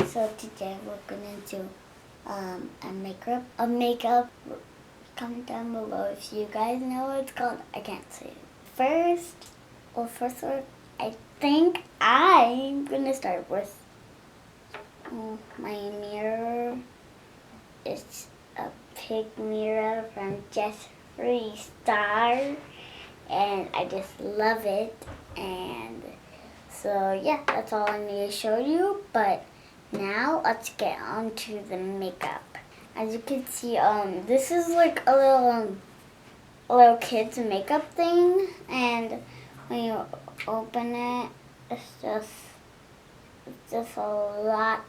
So today we're gonna do a makeup. Comment down below if you guys know what it's called. I can't say it. First, I think I'm gonna start with my mirror. It's a pink mirror from Jeffree Star, and I just love it. And so yeah, that's all I need to show you. But now let's get on to the makeup. As you can see, this is like a little kid's makeup thing, and when you open it, it's just a lot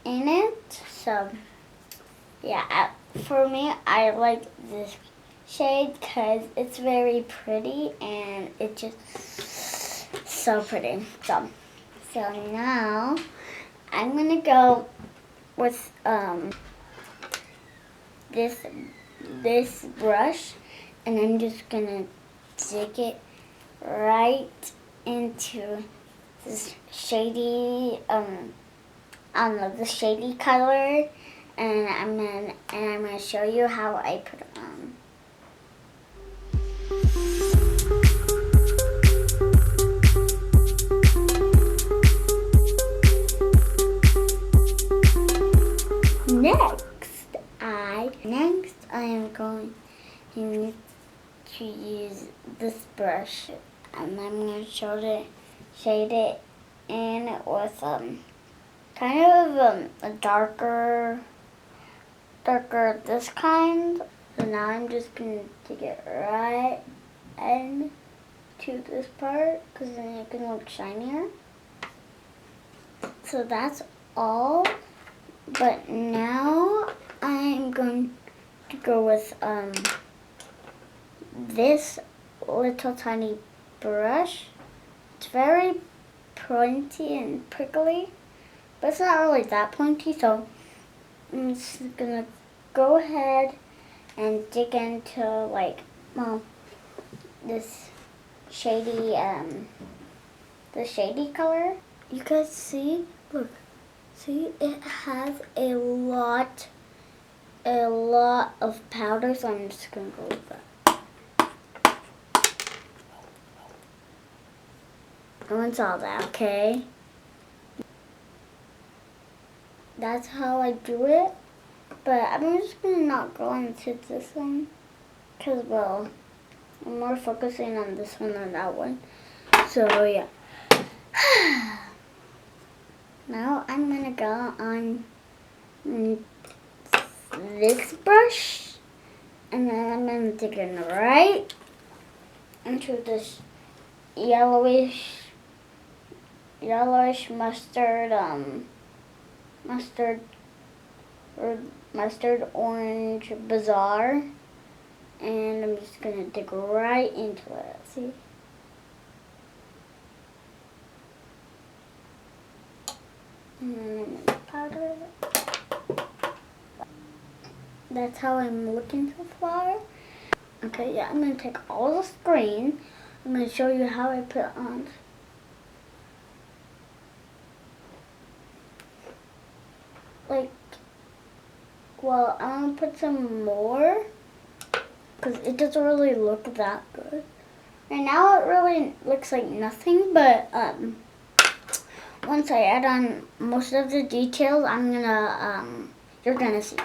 in it. So yeah, for me, I like this shade because it's very pretty and it's just so pretty. So now I'm gonna go with this brush, and I'm just gonna dig it right into this shady I don't know, the shady color, and I'm gonna show you how I put it on. Next I am going to use this brush, and I'm going to shade it in with kind of a darker this kind. So now I'm just going to take it right into this part, because then it can look shinier. So that's all. But now I'm going to go with this little tiny brush. It's very pointy and prickly, but it's not really that pointy, so I'm just gonna go ahead and dig into this shady color. You guys see? Look. See, it has a lot of powder, so I'm just gonna go with that. No one saw that, okay? That's how I do it, but I'm just gonna not go into this one, because, well, I'm more focusing on this one than that one. So, yeah. Now I'm gonna go on this brush, and then I'm gonna dig in right into this yellowish mustard orange bazaar, and I'm just gonna dig right into it. See? And then I'm gonna powder it. That's how I'm looking so far. Okay, yeah, I'm gonna take all the screen. I'm gonna show you how I put it on. Well, I'm gonna put some more, because it doesn't really look that good. Right now it really looks like nothing, but once I add on most of the details, you're gonna see.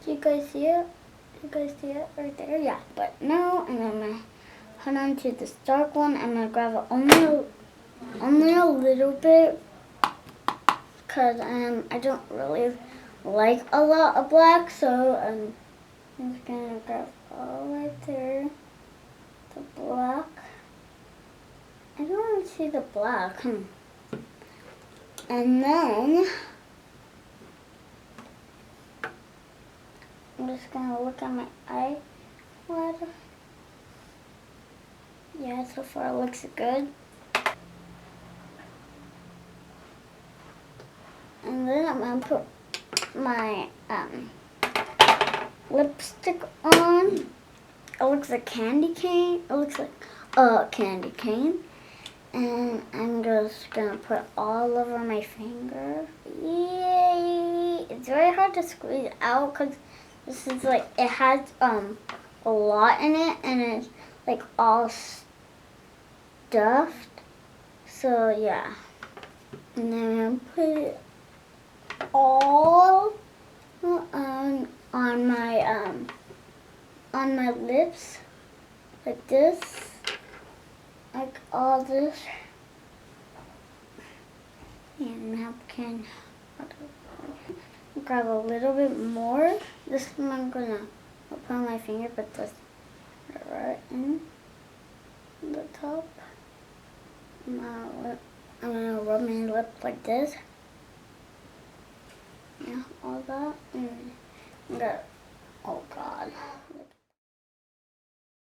Do you guys see it? You guys see it right there? Yeah. But now I'm gonna head on to this dark one. I'm gonna grab it only a little bit, because I don't really like a lot of black, so I'm just gonna grab all right there. The black. I don't really see the black. And then I'm just gonna look at my eyelid. Yeah, so far it looks good. And then I'm gonna put my lipstick on. it looks like candy cane. It looks like a candy cane. And I'm just gonna put all over my finger. Yay! It's very hard to squeeze out because this is like, it has a lot in it and it's like all stuffed. So yeah. And then I'm gonna put it all on my lips like this. Like all this, and now can grab a little bit more. This one I'm gonna put on my finger, put this right in the top. I'm gonna rub my lip like this. Yeah, all that, and I'm gonna, oh God.